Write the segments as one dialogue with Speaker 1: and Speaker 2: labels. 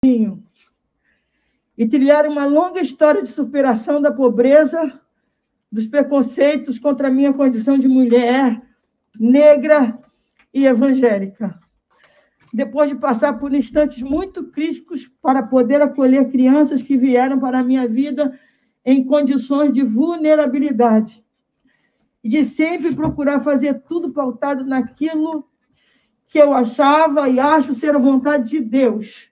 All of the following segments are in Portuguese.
Speaker 1: e trilhar uma longa história de superação da pobreza, dos preconceitos contra a minha condição de mulher, negra e evangélica. Depois de passar por instantes muito críticos para poder acolher crianças que vieram para a minha vida em condições de vulnerabilidade, e de sempre procurar fazer tudo pautado naquilo que eu achava e acho ser a vontade de Deus,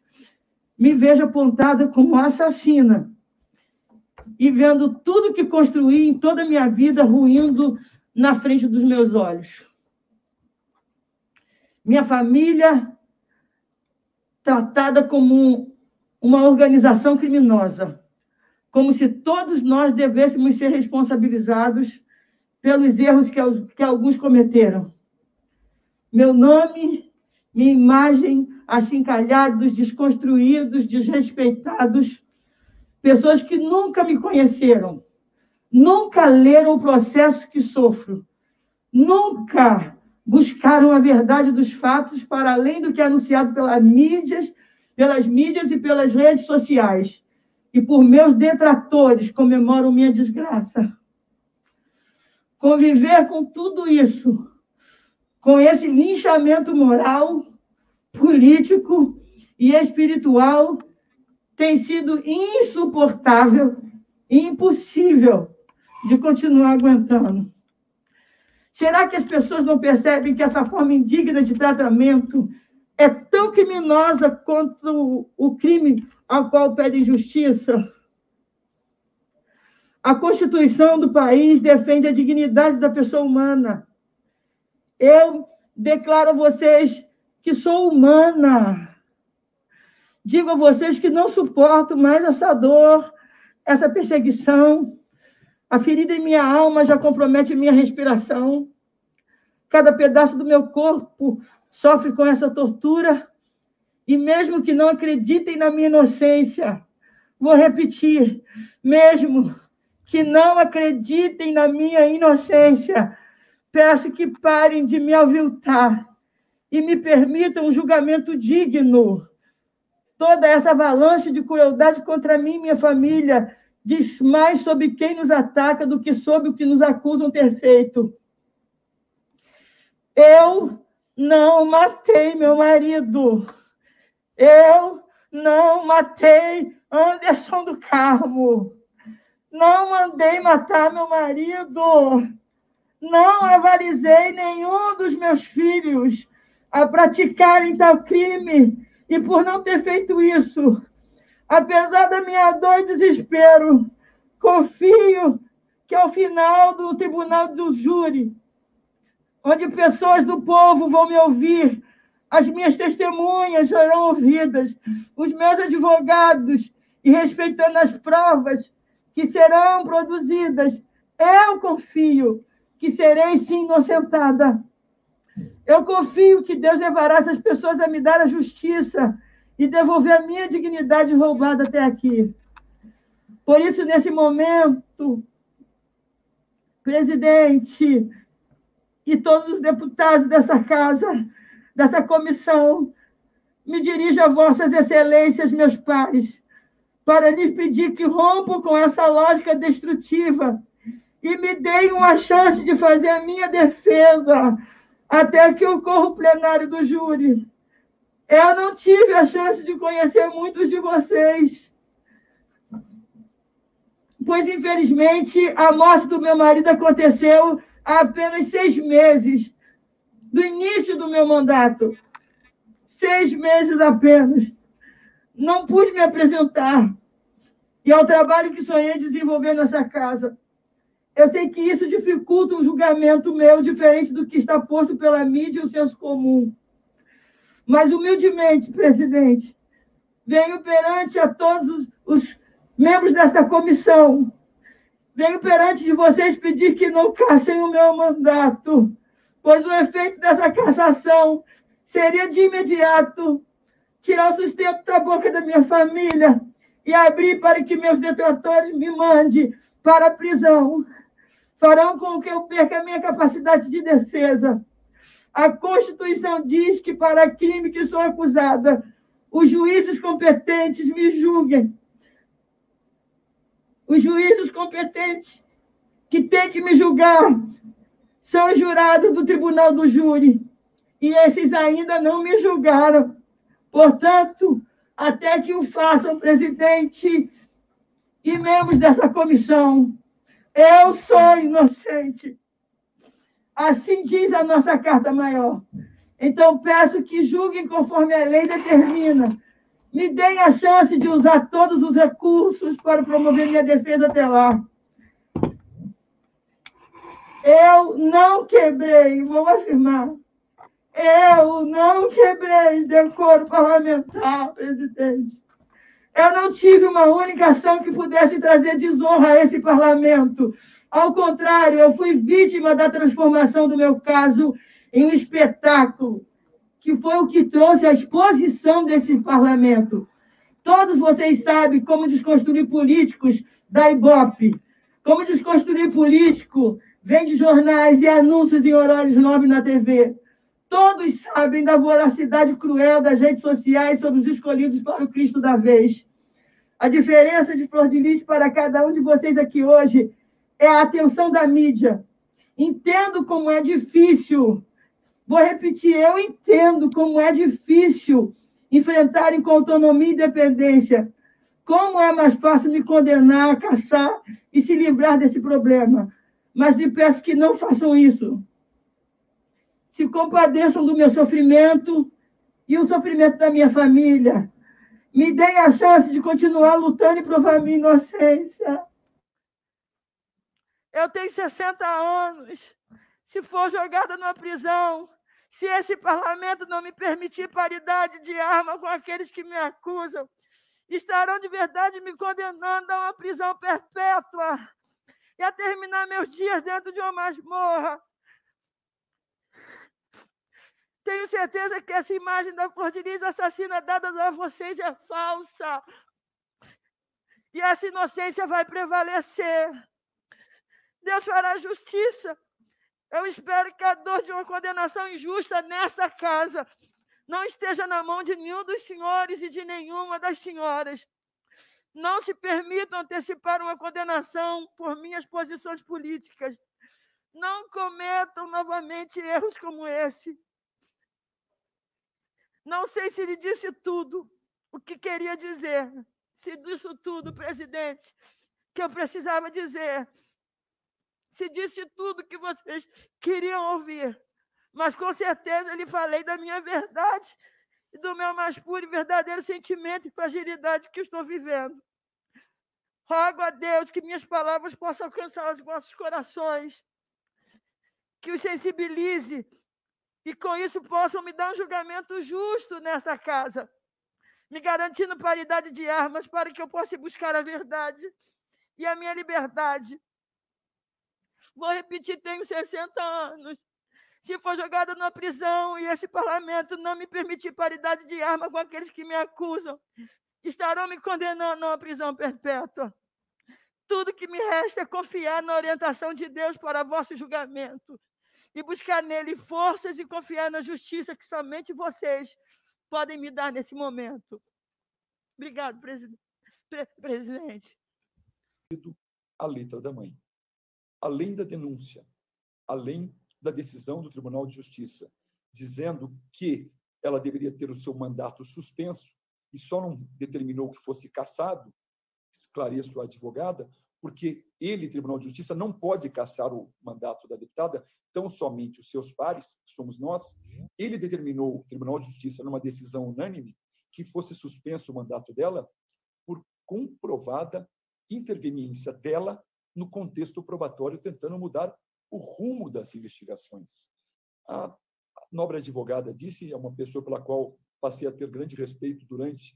Speaker 1: me vejo apontada como assassina e vendo tudo que construí em toda a minha vida ruindo na frente dos meus olhos. Minha família tratada como uma organização criminosa, como se todos nós devêssemos ser responsabilizados pelos erros que alguns cometeram. Meu nome, minha imagem, achincalhados, desconstruídos, desrespeitados, pessoas que nunca me conheceram, nunca leram o processo que sofro, nunca buscaram a verdade dos fatos para além do que é anunciado pelas mídias e pelas redes sociais. E por meus detratores comemoram minha desgraça. Conviver com tudo isso, com esse linchamento moral, político e espiritual, tem sido insuportável e impossível de continuar aguentando. Será que as pessoas não percebem que essa forma indigna de tratamento é tão criminosa quanto o crime ao qual pedem justiça? A Constituição do país defende a dignidade da pessoa humana. Eu declaro a vocês que sou humana. Digo a vocês que não suporto mais essa dor, essa perseguição. A ferida em minha alma já compromete minha respiração. Cada pedaço do meu corpo sofre com essa tortura. E mesmo que não acreditem na minha inocência, vou repetir, mesmo que não acreditem na minha inocência, peço que parem de me aviltar e me permitam um julgamento digno. Toda essa avalanche de crueldade contra mim e minha família diz mais sobre quem nos ataca do que sobre o que nos acusam ter feito. Eu não matei meu marido. Eu não matei Anderson do Carmo. Não mandei matar meu marido. Não avarizei nenhum dos meus filhos a praticarem tal crime. E por não ter feito isso, apesar da minha dor e desespero, confio que ao final do tribunal do júri, onde pessoas do povo vão me ouvir, as minhas testemunhas serão ouvidas, os meus advogados, e respeitando as provas que serão produzidas, eu confio que serei sim inocentada. Eu confio que Deus levará essas pessoas a me dar a justiça e devolver a minha dignidade roubada até aqui. Por isso, nesse momento, presidente e todos os deputados dessa casa, dessa comissão, me dirijo a vossas excelências, meus pais, para lhes pedir que rompam com essa lógica destrutiva e me deem uma chance de fazer a minha defesa até que ocorra o plenário do júri. Eu não tive a chance de conhecer muitos de vocês, pois, infelizmente, a morte do meu marido aconteceu há apenas 6 meses do início do meu mandato. 6 meses apenas. Não pude me apresentar. E ao trabalho que sonhei desenvolver nessa casa. Eu sei que isso dificulta um julgamento meu, diferente do que está posto pela mídia e o senso comum. Mas, humildemente, presidente, venho perante a todos os membros desta comissão, venho perante de vocês pedir que não cassem o meu mandato, pois o efeito dessa cassação seria, de imediato, tirar o sustento da boca da minha família e abrir para que meus detratores me mandem para a prisão. Farão com que eu perca a minha capacidade de defesa. A Constituição diz que, para crime que sou acusada, Os juízes competentes me julguem. Os juízes competentes que têm que me julgar são os jurados do Tribunal do Júri. E esses ainda não me julgaram. Portanto, até que o façam, presidente e membros dessa comissão, eu sou inocente. Assim diz a nossa Carta Maior. Então, peço que julguem conforme a lei determina. Me deem a chance de usar todos os recursos para promover minha defesa até lá. Eu não quebrei, vou afirmar, eu não quebrei decoro parlamentar, presidente. Eu não tive uma única ação que pudesse trazer desonra a esse parlamento. Ao contrário, eu fui vítima da transformação do meu caso em um espetáculo, que foi o que trouxe a exposição desse parlamento. Todos vocês sabem como desconstruir políticos da Ibope, como desconstruir político vem de jornais e anúncios em horários nobres na TV. Todos sabem da voracidade cruel das redes sociais sobre os escolhidos para o Cristo da vez. A diferença de Flor de Lis para cada um de vocês aqui hoje é a atenção da mídia. Entendo como é difícil, vou repetir, eu entendo como é difícil enfrentarem com autonomia e independência. Como é mais fácil me condenar, caçar e se livrar desse problema. Mas lhe peço que não façam isso. Se compadeçam do meu sofrimento e o sofrimento da minha família. Me deem a chance de continuar lutando e provar minha inocência. Eu tenho 60 anos. Se for jogada numa prisão, se esse parlamento não me permitir paridade de arma com aqueles que me acusam, estarão de verdade me condenando a uma prisão perpétua e a terminar meus dias dentro de uma masmorra. Tenho certeza que essa imagem da Flor de Lis assassina dada a vocês é falsa. E essa inocência vai prevalecer. Deus fará justiça. Eu espero que a dor de uma condenação injusta nesta casa não esteja na mão de nenhum dos senhores e de nenhuma das senhoras. Não se permitam antecipar uma condenação por minhas posições políticas. Não cometam novamente erros como esse. Não sei se lhe disse tudo o que queria dizer. Se disse tudo, presidente, que eu precisava dizer. Se disse tudo que vocês queriam ouvir. Mas, com certeza, lhe falei da minha verdade e do meu mais puro e verdadeiro sentimento e fragilidade que estou vivendo. Rogo a Deus que minhas palavras possam alcançar os vossos corações, que os sensibilize e, com isso, possam me dar um julgamento justo nesta casa, me garantindo paridade de armas para que eu possa buscar a verdade e a minha liberdade. Vou repetir, tenho 60 anos. Se for jogada na prisão e esse parlamento não me permitir paridade de arma com aqueles que me acusam, estarão me condenando a uma prisão perpétua. Tudo que me resta é confiar na orientação de Deus para vosso julgamento e buscar nele forças e confiar na justiça que somente vocês podem me dar nesse momento. Obrigado, presidente.
Speaker 2: A letra da mãe. Além da denúncia, além da decisão do Tribunal de Justiça, dizendo que ela deveria ter o seu mandato suspenso e só não determinou que fosse cassado, esclareço a advogada, porque ele, Tribunal de Justiça, não pode cassar o mandato da deputada, tão somente os seus pares, que somos nós. Ele determinou, o Tribunal de Justiça, numa decisão unânime, que fosse suspenso o mandato dela por comprovada interveniência dela no contexto probatório, tentando mudar o rumo das investigações. A nobre advogada disse, é uma pessoa pela qual passei a ter grande respeito durante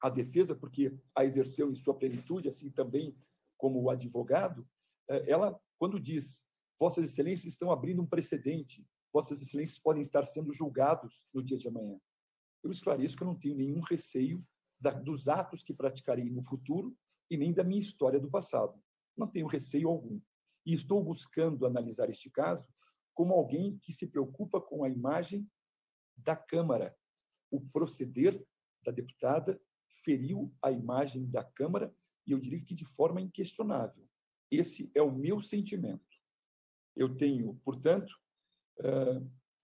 Speaker 2: a defesa, porque a exerceu em sua plenitude, assim também como advogado. Ela, quando diz, Vossas Excelências estão abrindo um precedente, Vossas Excelências podem estar sendo julgados no dia de amanhã. Eu esclareço que eu não tenho nenhum receio dos atos que praticarei no futuro e nem da minha história do passado. Não tenho receio algum. E estou buscando analisar este caso como alguém que se preocupa com a imagem da Câmara, o proceder da deputada feriu a imagem da Câmara, e eu diria que de forma inquestionável. Esse é o meu sentimento. Eu tenho, portanto,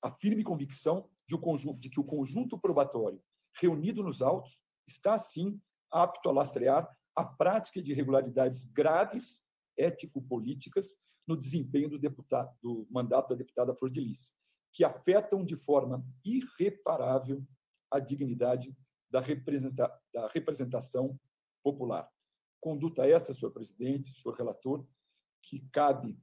Speaker 2: a firme convicção de que o conjunto probatório reunido nos autos está, sim, apto a lastrear a prática de irregularidades graves, ético-políticas, no desempenho do mandato da deputada Flor de Lis, que afetam de forma irreparável a dignidade da representação popular. Conduta essa, senhor presidente, senhor relator, que cabe,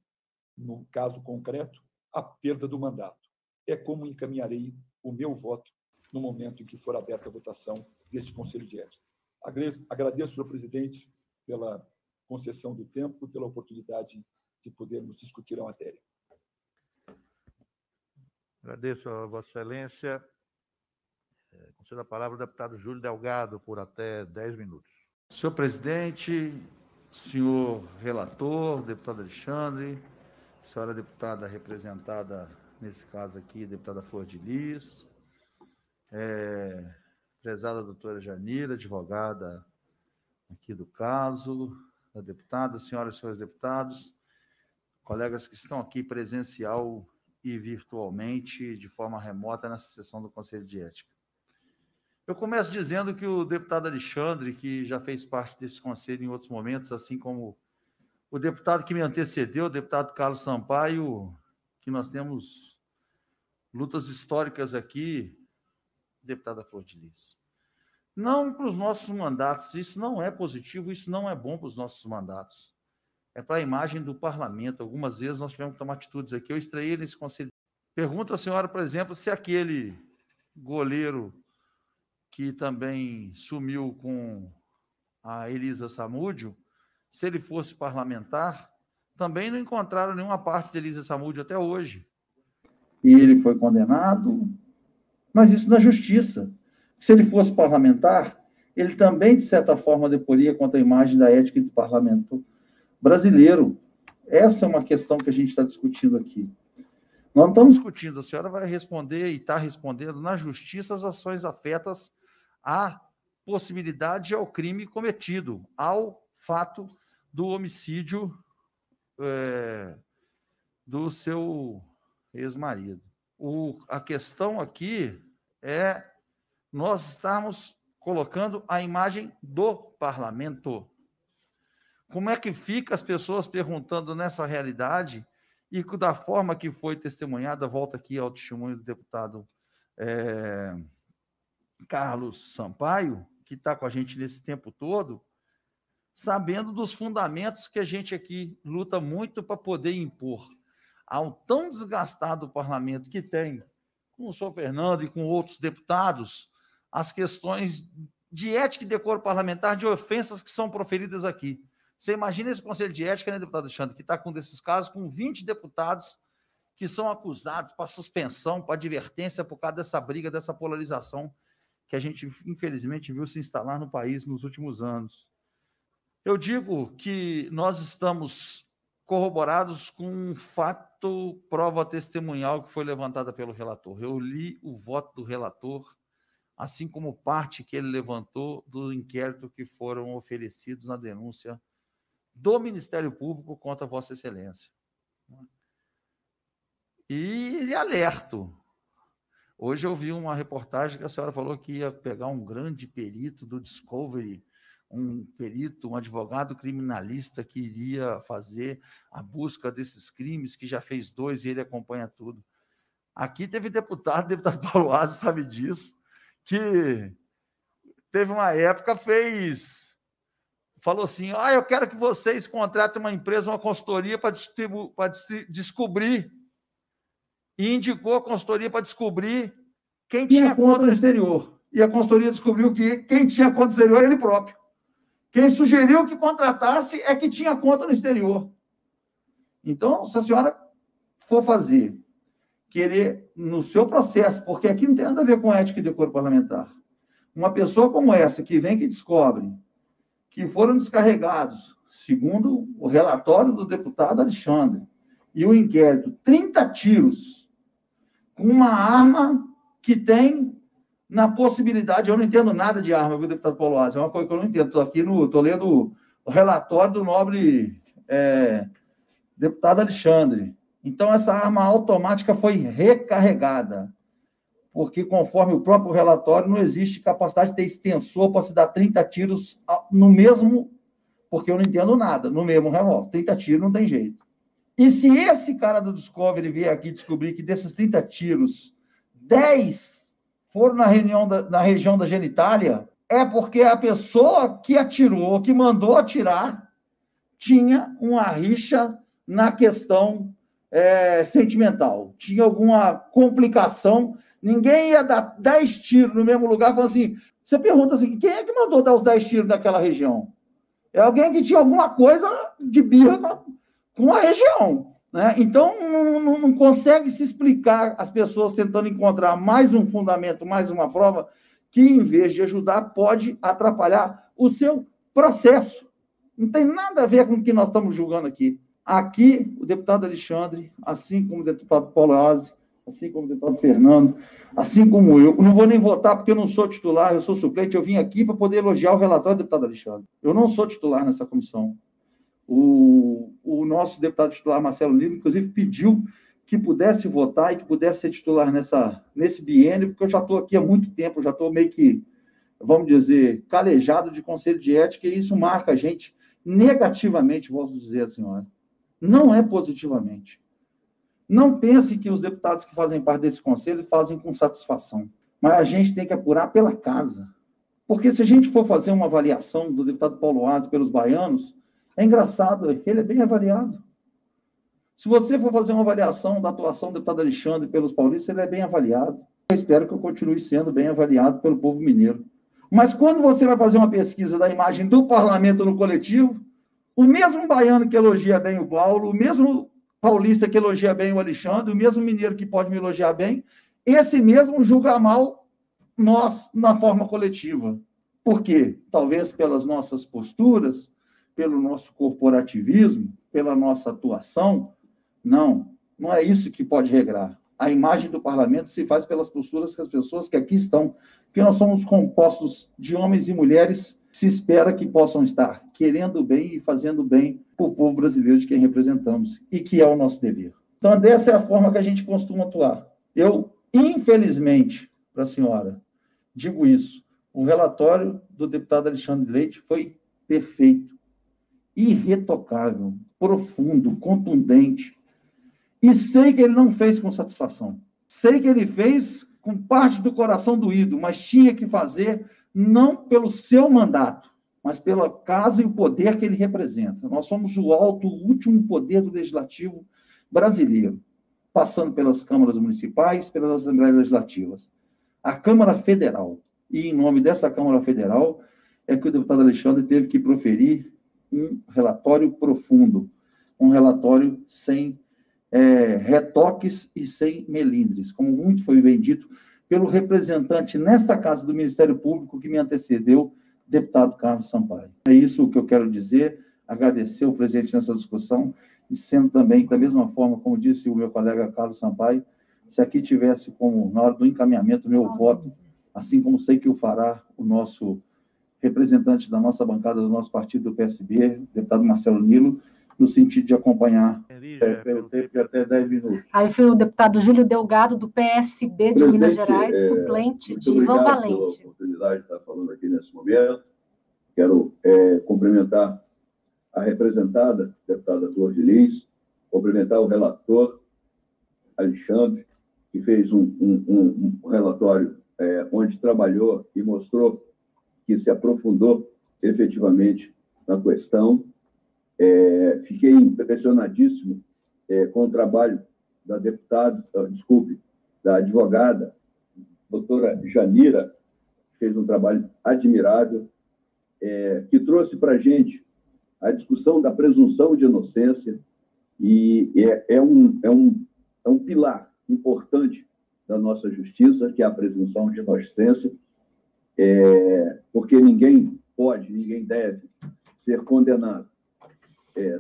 Speaker 2: no caso concreto, a perda do mandato. É como encaminharei o meu voto no momento em que for aberta a votação deste Conselho de Ética. Agradeço, senhor presidente, pela concessão do tempo e pela oportunidade de podermos discutir a matéria.
Speaker 3: Agradeço a Vossa Excelência. Concedo a palavra ao deputado Júlio Delgado, por até 10 minutos. Senhor presidente, senhor relator, deputado Alexandre, senhora deputada representada, nesse caso aqui, deputada Flor de Lis, prezada doutora Janira, advogada aqui do caso, a deputada, senhoras e senhores deputados, colegas que estão aqui presencial e virtualmente, de forma remota, nessa sessão do Conselho de Ética. Eu começo dizendo que o deputado Alexandre, que já fez parte desse conselho em outros momentos, assim como o deputado que me antecedeu, o deputado Carlos Sampaio, que nós temos lutas históricas aqui, deputada Flor de Lis. Não para os nossos mandatos, isso não é positivo, isso não é bom para os nossos mandatos. É para a imagem do parlamento. Algumas vezes nós tivemos que tomar atitudes aqui. Eu estreiei nesse conselho. Pergunto à senhora, por exemplo, se aquele goleiro que também sumiu com a Elisa Samúdio, se ele fosse parlamentar, também não encontraram nenhuma parte de Elisa Samúdio até hoje. E ele foi condenado, mas isso na justiça. Se ele fosse parlamentar, ele também, de certa forma, deporia contra a imagem da ética do parlamento brasileiro. Essa é uma questão que a gente está discutindo aqui. Nós não estamos discutindo, a senhora vai responder e está respondendo na justiça as ações afetas à possibilidade ao crime cometido, ao fato do homicídio do seu ex-marido. A questão aqui é nós estarmos colocando a imagem do parlamento. Como é que fica as pessoas perguntando nessa realidade e da forma que foi testemunhada, volta aqui ao testemunho do deputado Carlos Sampaio, que está com a gente nesse tempo todo, sabendo dos fundamentos que a gente aqui luta muito para poder impor ao tão desgastado parlamento que tem, com o senhor Fernando e com outros deputados, as questões de ética e decoro parlamentar de ofensas que são proferidas aqui. Você imagina esse Conselho de Ética, né, deputado Alexandre, que está com desses casos, com 20 deputados que são acusados para suspensão, para advertência, por causa dessa briga, dessa polarização que a gente, infelizmente, viu se instalar no país nos últimos anos. Eu digo que nós estamos corroborados com um fato, prova testemunhal que foi levantada pelo relator. Eu li o voto do relator, assim como parte que ele levantou do inquérito que foram oferecidos na denúncia do Ministério Público contra Vossa Excelência. E ele alerto. Hoje eu vi uma reportagem que a senhora falou que ia pegar um grande perito do Discovery, um perito, um advogado criminalista que iria fazer a busca desses crimes, que já fez 2 e ele acompanha tudo. Aqui teve deputado Paulo Aze sabe disso, que teve uma época, falou assim, eu quero que vocês contratem uma empresa, uma consultoria para descobrir, e indicou a consultoria para descobrir quem tinha conta no exterior. E a consultoria descobriu que quem tinha conta no exterior era ele próprio. Quem sugeriu que contratasse é que tinha conta no exterior. Então, se a senhora for querer no seu processo, porque aqui não tem nada a ver com ética e decoro parlamentar, uma pessoa como essa, que vem que descobre que foram descarregados, segundo o relatório do deputado Alexandre, e o inquérito, 30 tiros com uma arma que tem na possibilidade, eu não entendo nada de arma, viu, deputado Paulo Aze? É uma coisa que eu não entendo. Estou lendo o relatório do nobre deputado Alexandre. Então, essa arma automática foi recarregada, porque, conforme o próprio relatório, não existe capacidade de ter extensor para se dar 30 tiros no mesmo, porque eu não entendo nada, no mesmo revólver. 30 tiros não tem jeito. E se esse cara do Discovery vier aqui descobrir que desses 30 tiros, 10 foram na região da genitália, é porque a pessoa que atirou, que mandou atirar, tinha uma rixa na questão sentimental. Tinha alguma complicação. Ninguém ia dar 10 tiros no mesmo lugar, falando assim, você pergunta assim, quem é que mandou dar os 10 tiros naquela região? É alguém que tinha alguma coisa de birra com a região, né? Então, não consegue se explicar as pessoas tentando encontrar mais um fundamento, mais uma prova, que, em vez de ajudar, pode atrapalhar o seu processo. Não tem nada a ver com o que nós estamos julgando aqui. Aqui, o deputado Alexandre, assim como o deputado Paulo Aze, assim como o deputado Fernando, assim como eu não vou nem votar porque eu não sou titular, eu sou suplente, eu vim aqui para poder elogiar o relatório do deputado Alexandre. Eu não sou titular nessa comissão. O nosso deputado titular, Marcelo Nilo, inclusive, pediu que pudesse votar e que pudesse ser titular nesse biênio, porque eu já estou aqui há muito tempo, já estou meio que, vamos dizer, calejado de conselho de ética, e isso marca a gente negativamente, vou dizer a senhora. Não é positivamente. Não pense que os deputados que fazem parte desse conselho fazem com satisfação, mas a gente tem que apurar pela casa. Porque se a gente for fazer uma avaliação do deputado Paulo Aze pelos baianos, é engraçado, ele é bem avaliado. Se você for fazer uma avaliação da atuação do deputado Alexandre pelos paulistas, ele é bem avaliado. Eu espero que eu continue sendo bem avaliado pelo povo mineiro. Mas quando você vai fazer uma pesquisa da imagem do parlamento no coletivo, o mesmo baiano que elogia bem o Paulo, o mesmo paulista que elogia bem o Alexandre, o mesmo mineiro que pode me elogiar bem, esse mesmo julga mal nós na forma coletiva. Por quê? Talvez pelas nossas posturas, pelo nosso corporativismo, pela nossa atuação. Não é isso que pode regrar. A imagem do parlamento se faz pelas posturas que as pessoas que aqui estão, porque nós somos compostos de homens e mulheres que se espera que possam estar querendo bem e fazendo bem para o povo brasileiro de quem representamos, e que é o nosso dever. Então, dessa é a forma que a gente costuma atuar. Eu, infelizmente, para a senhora, digo isso, o relatório do deputado Alexandre Leite foi perfeito, irretocável, profundo, contundente. E sei que ele não fez com satisfação. Sei que ele fez com parte do coração doído, mas tinha que fazer não pelo seu mandato, mas pela casa e o poder que ele representa. Nós somos o último poder do legislativo brasileiro, passando pelas câmaras municipais, pelas assembleias legislativas. A Câmara Federal. E, em nome dessa Câmara Federal, é que o deputado Alexandre teve que proferir um relatório profundo, um relatório sem retoques e sem melindres, como muito foi bem dito pelo representante nesta casa do Ministério Público que me antecedeu, deputado Carlos Sampaio. É isso que eu quero dizer, agradecer o presidente nessa discussão, e sendo também, da mesma forma, como disse o meu colega Carlos Sampaio, se aqui tivesse como, na hora do encaminhamento, meu voto, assim como sei que o fará o nosso representante da nossa bancada, do nosso partido, do PSB, deputado Marcelo Nilo, no sentido de acompanhar até 10 minutos.
Speaker 4: Aí foi o deputado Júlio Delgado, do PSB de Minas Gerais, suplente de Ivan Valente.
Speaker 5: Pela oportunidade de estar falando aqui nesse momento. Quero cumprimentar a representada, deputada Flor de Lis, cumprimentar o relator, Alexandre, que fez um relatório onde trabalhou e mostrou que se aprofundou efetivamente na questão. Fiquei impressionadíssimo com o trabalho da da advogada, doutora Janira, que fez um trabalho admirável, que trouxe para a gente a discussão da presunção de inocência, e é um pilar importante da nossa justiça, que é a presunção de inocência, porque ninguém pode, ninguém deve ser condenado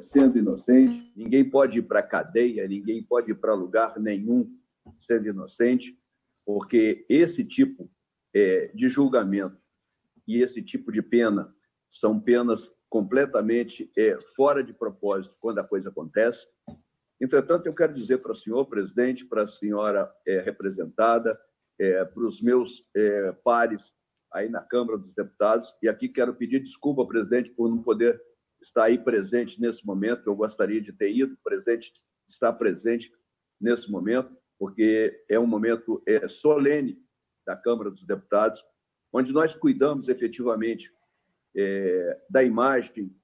Speaker 5: sendo inocente, ninguém pode ir para a cadeia, ninguém pode ir para lugar nenhum sendo inocente, porque esse tipo de julgamento e esse tipo de pena são penas completamente fora de propósito quando a coisa acontece. Entretanto, eu quero dizer para o senhor presidente, para a senhora representada, para os meus pares aí na Câmara dos Deputados, e aqui quero pedir desculpa, presidente, por não poder estar aí presente nesse momento. Eu gostaria de ter ido presente, estar presente nesse momento, porque é um momento solene da Câmara dos Deputados, onde nós cuidamos efetivamente da imagem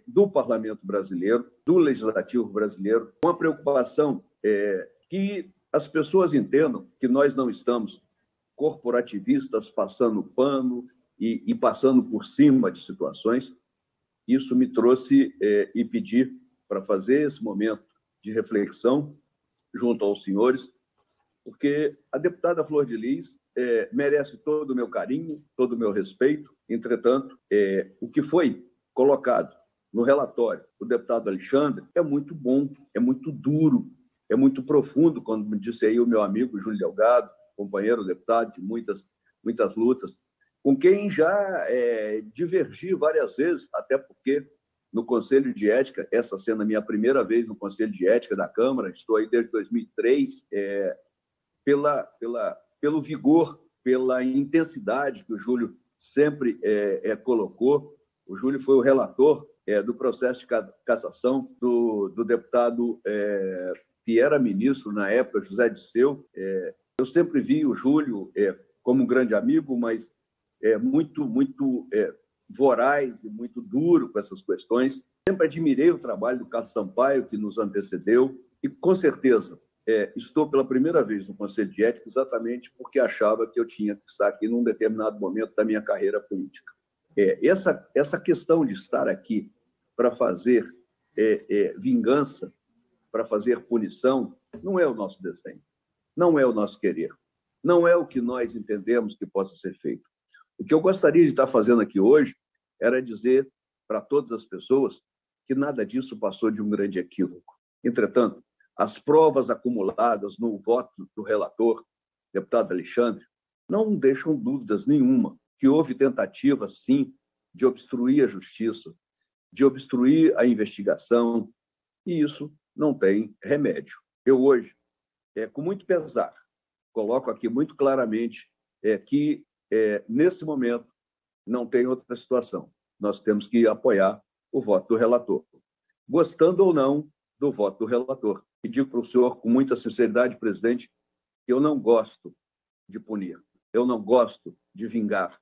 Speaker 5: do Parlamento brasileiro, do Legislativo brasileiro, com a preocupação que as pessoas entendam que nós não estamos corporativistas passando pano e passando por cima de situações. Isso me trouxe e pedi para fazer esse momento de reflexão junto aos senhores, porque a deputada Flor de Lis merece todo o meu carinho, todo o meu respeito. Entretanto, o que foi colocado no relatório do deputado Alexandre é muito bom, é muito duro, é muito profundo, como me disse aí o meu amigo Júlio Delgado, companheiro deputado de muitas lutas, com quem já divergi várias vezes, até porque no Conselho de Ética, essa sendo a minha primeira vez no Conselho de Ética da Câmara, estou aí desde 2003, pelo vigor, pela intensidade que o Júlio sempre colocou. O Júlio foi o relator do processo de cassação do deputado que era ministro na época, José Disseu. Eu sempre vi o Júlio como um grande amigo, mas muito voraz e muito duro com essas questões. Sempre admirei o trabalho do Carlos Sampaio, que nos antecedeu, e, com certeza, estou pela primeira vez no Conselho de Ética exatamente porque achava que eu tinha que estar aqui num determinado momento da minha carreira política. Essa questão de estar aqui para fazer vingança, para fazer punição, não é o nosso desenho, não é o nosso querer, não é o que nós entendemos que possa ser feito. O que eu gostaria de estar fazendo aqui hoje era dizer para todas as pessoas que nada disso passou de um grande equívoco. Entretanto, as provas acumuladas no voto do relator, deputado Alexandre, não deixam dúvidas nenhuma que houve tentativa, sim, de obstruir a justiça, de obstruir a investigação, e isso não tem remédio. Eu hoje, com muito pesar, coloco aqui muito claramente que, nesse momento, não tem outra situação. Nós temos que apoiar o voto do relator, gostando ou não do voto do relator. E digo para o senhor, com muita sinceridade, presidente, que eu não gosto de punir, eu não gosto de vingar,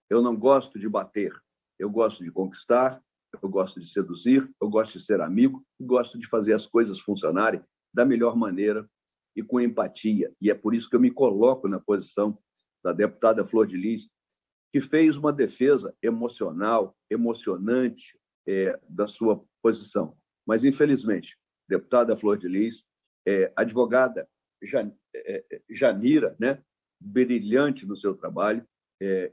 Speaker 5: eu não gosto de bater, eu gosto de conquistar, eu gosto de seduzir, eu gosto de ser amigo, e gosto de fazer as coisas funcionarem da melhor maneira e com empatia. E é por isso que eu me coloco na posição da deputada Flor de Lis, que fez uma defesa emocional, emocionante da sua posição. Mas, infelizmente, deputada Flor de Lis, advogada Janira, né, brilhante no seu trabalho,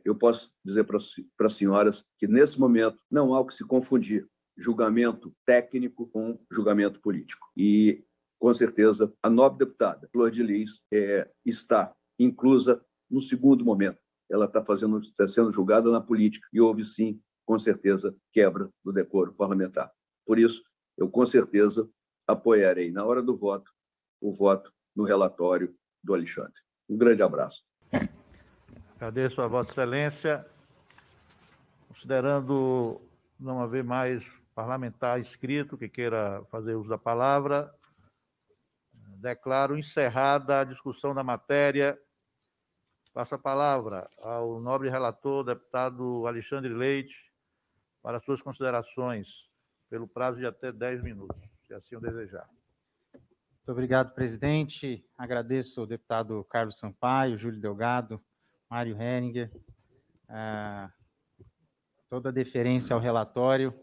Speaker 5: eu posso dizer para as senhoras que, nesse momento, não há o que se confundir julgamento técnico com julgamento político. E, com certeza, a nobre deputada Flor de Lis está inclusa no segundo momento. Ela está sendo julgada na política e houve, sim, com certeza, quebra do decoro parlamentar. Por isso, eu, com certeza, apoiarei, na hora do voto, o voto no relatório do Alexandre. Um grande abraço.
Speaker 3: Agradeço a Vossa Excelência. Considerando não haver mais parlamentar inscrito que queira fazer uso da palavra, declaro encerrada a discussão da matéria. Passo a palavra ao nobre relator, deputado Alexandre Leite, para suas considerações, pelo prazo de até 10 minutos, se assim o desejar.
Speaker 6: Muito obrigado, presidente. Agradeço ao deputado Carlos Sampaio, Júlio Delgado, Mário Henninger, toda a deferência ao relatório.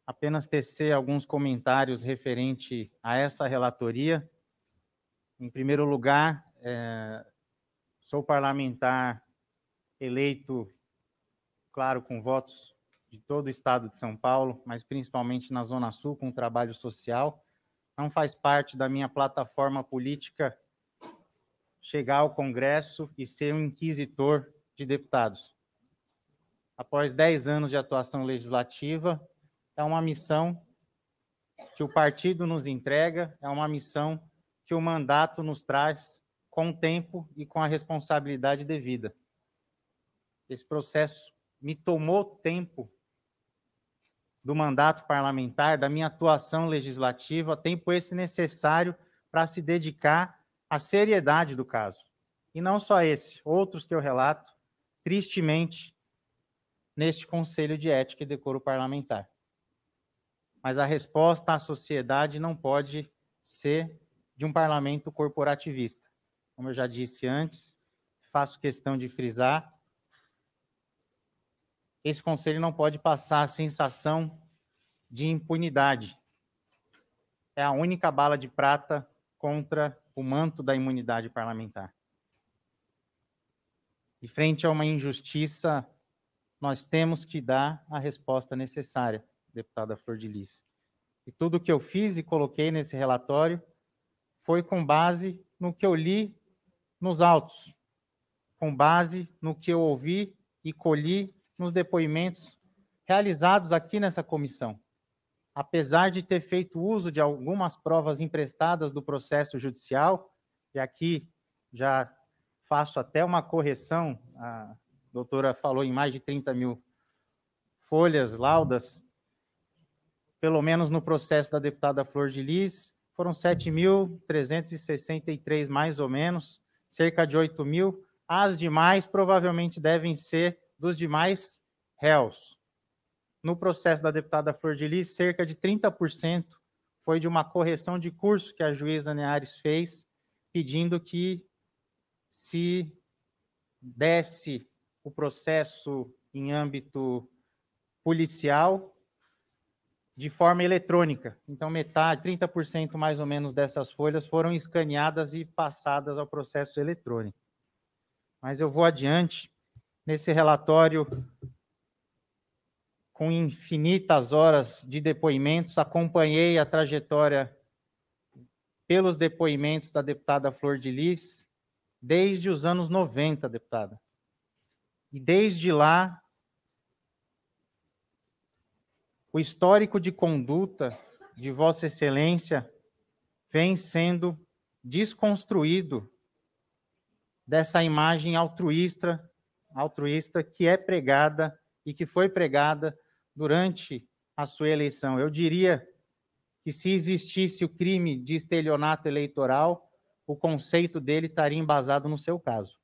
Speaker 6: Apenas tecer alguns comentários referente a essa relatoria. Em primeiro lugar, sou parlamentar eleito, claro, com votos de todo o estado de São Paulo, mas principalmente na Zona Sul, com trabalho social. Não faz parte da minha plataforma política chegar ao Congresso e ser um inquisitor de Deputados. Após 10 anos de atuação legislativa, é uma missão que o partido nos entrega, é uma missão que o mandato nos traz com o tempo e com a responsabilidade devida. Esse processo me tomou tempo do mandato parlamentar, da minha atuação legislativa, tempo esse necessário para se dedicar à seriedade do caso. E não só esse, outros que eu relato, tristemente, neste Conselho de Ética e Decoro Parlamentar. Mas a resposta à sociedade não pode ser de um parlamento corporativista. Como eu já disse antes, faço questão de frisar, esse Conselho não pode passar a sensação de impunidade. É a única bala de prata contra o manto da imunidade parlamentar. E frente a uma injustiça, nós temos que dar a resposta necessária, deputada Flor de Lis. E tudo o que eu fiz e coloquei nesse relatório foi com base no que eu li nos autos, com base no que eu ouvi e colhi nos depoimentos realizados aqui nessa comissão. Apesar de ter feito uso de algumas provas emprestadas do processo judicial, e aqui já faço até uma correção, a doutora falou em mais de 30 mil folhas, laudas, pelo menos no processo da deputada Flor de Lis, foram 7.363 mais ou menos, cerca de 8 mil. As demais provavelmente devem ser dos demais réus. No processo da deputada Flor de Lis, cerca de 30% foi de uma correção de curso que a juíza Neares fez, pedindo que se desse o processo em âmbito policial de forma eletrônica. Então, metade, 30% mais ou menos dessas folhas foram escaneadas e passadas ao processo eletrônico. Mas eu vou adiante. Nesse relatório, com infinitas horas de depoimentos, acompanhei a trajetória pelos depoimentos da deputada Flor de Lis desde os anos 90, deputada. E desde lá, o histórico de conduta de Vossa Excelência vem sendo desconstruído dessa imagem altruísta que é pregada e que foi pregada durante a sua eleição. Eu diria que se existisse o crime de estelionato eleitoral, o conceito dele estaria embasado no seu caso.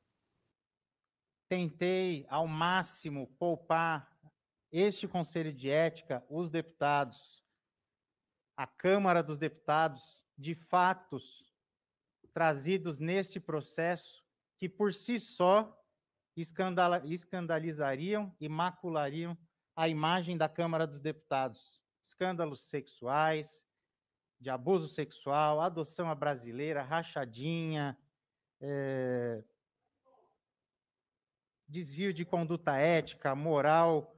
Speaker 6: Tentei, ao máximo, poupar este Conselho de Ética, os deputados, a Câmara dos Deputados, de fatos trazidos neste processo que, por si só, escandalizariam e maculariam a imagem da Câmara dos Deputados. Escândalos sexuais, de abuso sexual, adoção à brasileira, rachadinha, desvio de conduta ética, moral,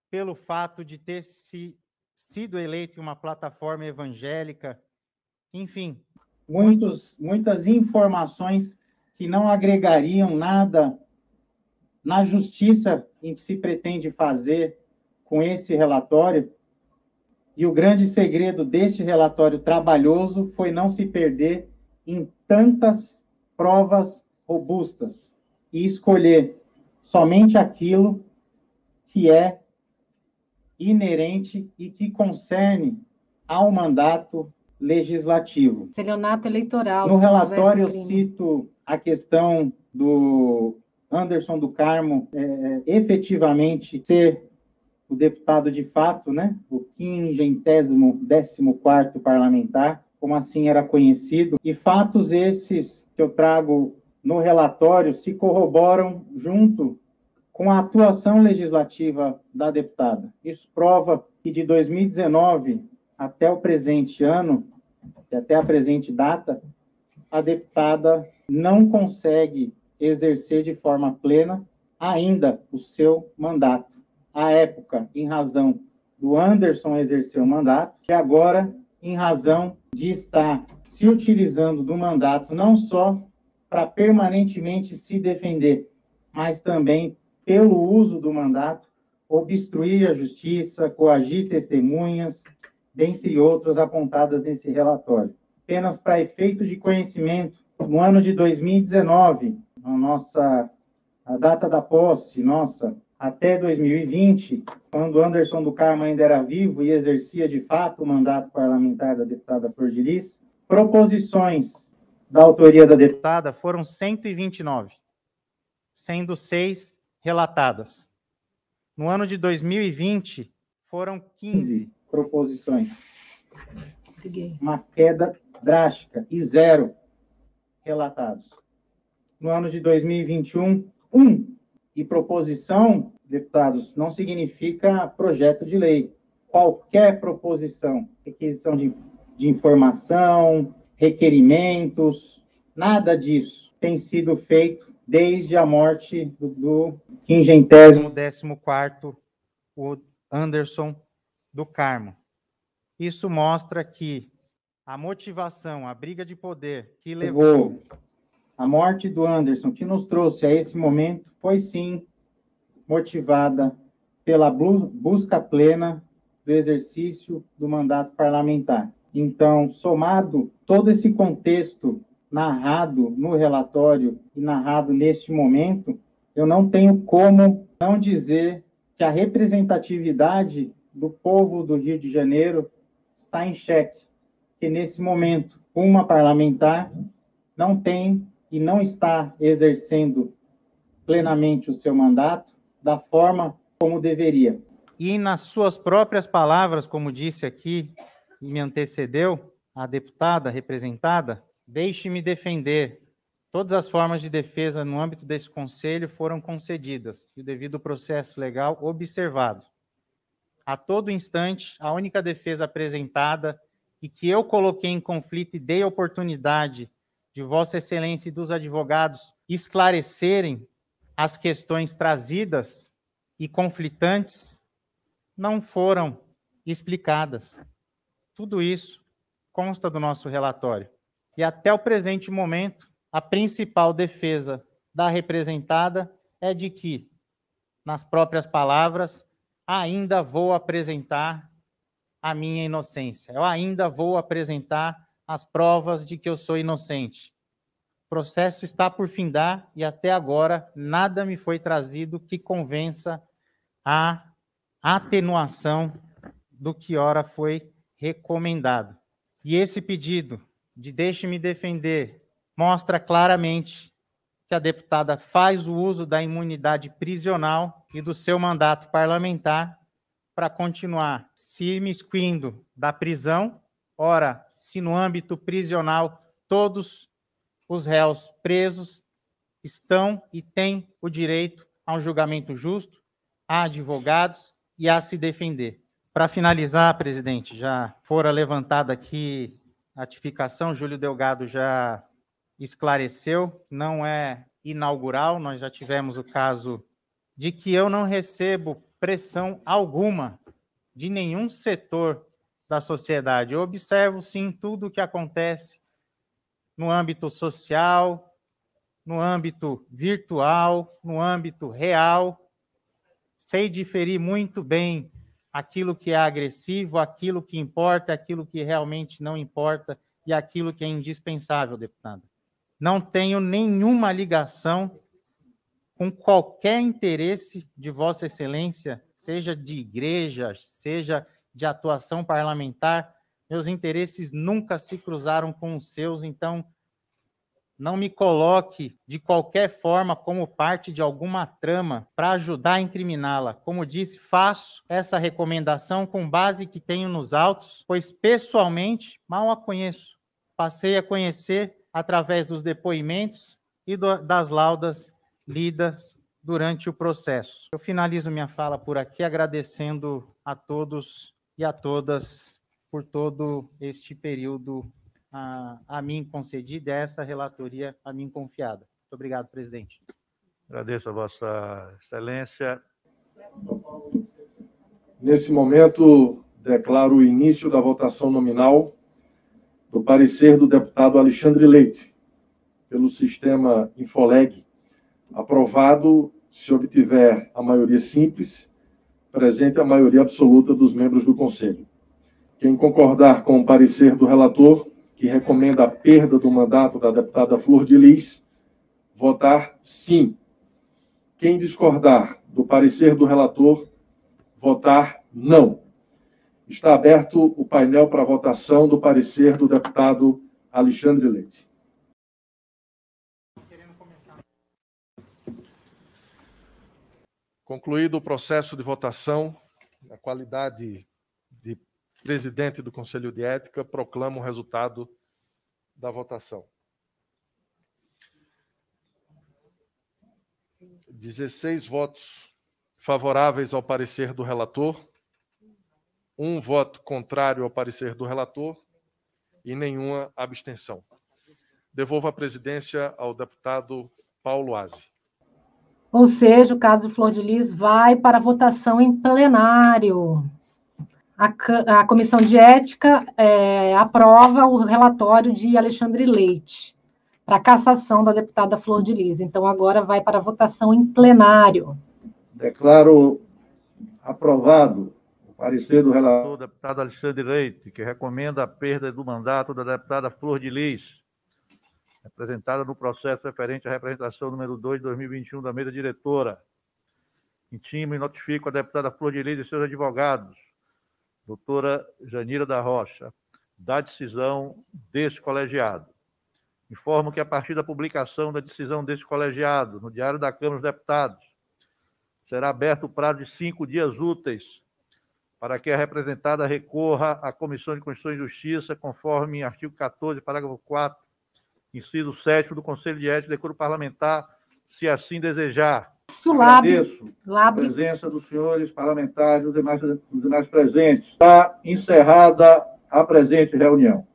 Speaker 6: pelo fato de ter sido eleito em uma plataforma evangélica, enfim, muitas informações que não agregariam nada na justiça em que se pretende fazer com esse relatório. E o grande segredo deste relatório trabalhoso foi não se perder em tantas provas robustas e escolher somente aquilo que é inerente e que concerne ao mandato legislativo.
Speaker 4: Estelionato eleitoral.
Speaker 6: No relatório eu cito a questão do Anderson do Carmo efetivamente ser o deputado de fato, né? O 514º parlamentar, como assim era conhecido, e fatos esses que eu trago no relatório se corroboram junto com a atuação legislativa da deputada. Isso prova que de 2019 até o presente ano, até a presente data, a deputada não consegue exercer de forma plena ainda o seu mandato. À época, em razão do Anderson exercer o mandato, e agora, em razão de estar se utilizando do mandato não só para permanentemente se defender, mas também pelo uso do mandato, obstruir a justiça, coagir testemunhas, dentre outros apontadas nesse relatório. Apenas para efeitos de conhecimento, no ano de 2019, a data da posse nossa, até 2020, quando Anderson do Carmo ainda era vivo e exercia de fato o mandato parlamentar da deputada Flor de Lis, proposições da autoria da deputada foram 129, sendo 6 relatadas. No ano de 2020, foram 15 proposições. Uma queda drástica e 0 relatados. No ano de 2021, 1. E proposição, deputados, não significa projeto de lei. Qualquer proposição, requisição de informação, requerimentos, nada disso tem sido feito desde a morte do 514º, o Anderson do Carmo. Isso mostra que a motivação, a briga de poder que levou a morte do Anderson, que nos trouxe a esse momento, foi sim motivada pela busca plena do exercício do mandato parlamentar. Então, somado todo esse contexto narrado no relatório e narrado neste momento, eu não tenho como não dizer que a representatividade do povo do Rio de Janeiro está em xeque, que nesse momento uma parlamentar não tem e não está exercendo plenamente o seu mandato da forma como deveria. E nas suas próprias palavras, como disse aqui e me antecedeu a deputada representada, deixe-me defender. Todas as formas de defesa no âmbito desse conselho foram concedidas e o devido processo legal observado. A todo instante, a única defesa apresentada e que eu coloquei em conflito e dei oportunidade de Vossa Excelência e dos advogados esclarecerem as questões trazidas e conflitantes, não foram explicadas. Tudo isso consta do nosso relatório. E até o presente momento, a principal defesa da representada é de que, nas próprias palavras, ainda vou apresentar a minha inocência. Eu ainda vou apresentar as provas de que eu sou inocente. O processo está por findar e até agora nada me foi trazido que convença a atenuação do que ora foi recomendado. E esse pedido de deixe-me defender mostra claramente que a deputada faz o uso da imunidade prisional e do seu mandato parlamentar para continuar se imiscuindo da prisão. Ora, se no âmbito prisional todos os réus presos estão e têm o direito a um julgamento justo, a advogados e a se defender. Para finalizar, presidente, já fora levantada aqui a tipificação, Júlio Delgado já esclareceu, não é inaugural, nós já tivemos o caso de que eu não recebo pressão alguma de nenhum setor da sociedade. Eu observo, sim, tudo o que acontece no âmbito social, no âmbito virtual, no âmbito real. Sei diferir muito bem aquilo que é agressivo, aquilo que importa, aquilo que realmente não importa e aquilo que é indispensável, deputado. Não tenho nenhuma ligação com qualquer interesse de Vossa Excelência, seja de igreja, seja de atuação parlamentar. Meus interesses nunca se cruzaram com os seus, então não me coloque de qualquer forma como parte de alguma trama para ajudar a incriminá-la. Como disse, faço essa recomendação com base que tenho nos autos, pois pessoalmente mal a conheço. Passei a conhecer através dos depoimentos e das laudas lidas durante o processo. Eu finalizo minha fala por aqui, agradecendo a todos e a todas por todo este período a mim concedida, essa relatoria a mim confiada. Muito obrigado, presidente.
Speaker 3: Agradeço a Vossa Excelência.
Speaker 7: Nesse momento, declaro o início da votação nominal do parecer do deputado Alexandre Leite, pelo sistema Infoleg, aprovado se obtiver a maioria simples, presente a maioria absoluta dos membros do Conselho. Quem concordar com o parecer do relator, que recomenda a perda do mandato da deputada Flor de Lis, votar sim. Quem discordar do parecer do relator, votar não. Está aberto o painel para votação do parecer do deputado Alexandre Leite. Concluído o processo de votação, na qualidade de presidente do Conselho de Ética, proclamo o resultado da votação. 16 votos favoráveis ao parecer do relator, 1 voto contrário ao parecer do relator e nenhuma abstenção. Devolvo a presidência ao deputado Paulo Aze.
Speaker 4: Ou seja, o caso de Flor de Lis vai para votação em plenário. A Comissão de Ética aprova o relatório de Alexandre Leite para a cassação da deputada Flor de Lis. Então, agora vai para votação em plenário.
Speaker 3: Declaro aprovado o parecer do relator, deputado Alexandre Leite, que recomenda a perda do mandato da deputada Flor de Lis, apresentada no processo referente à representação número 2 de 2021 da mesa diretora. Intimo e notifico a deputada Flor de Lis e seus advogados, doutora Janira da Rocha, da decisão deste colegiado. Informo que, a partir da publicação da decisão deste colegiado no Diário da Câmara dos Deputados, será aberto o prazo de 5 dias úteis para que a representada recorra à Comissão de Constituição e Justiça, conforme artigo 14, parágrafo 4, inciso 7 do Conselho de Ética e Decoro Parlamentar, se assim desejar. Agradeço a presença dos senhores parlamentares e dos demais presentes. Está encerrada a presente reunião.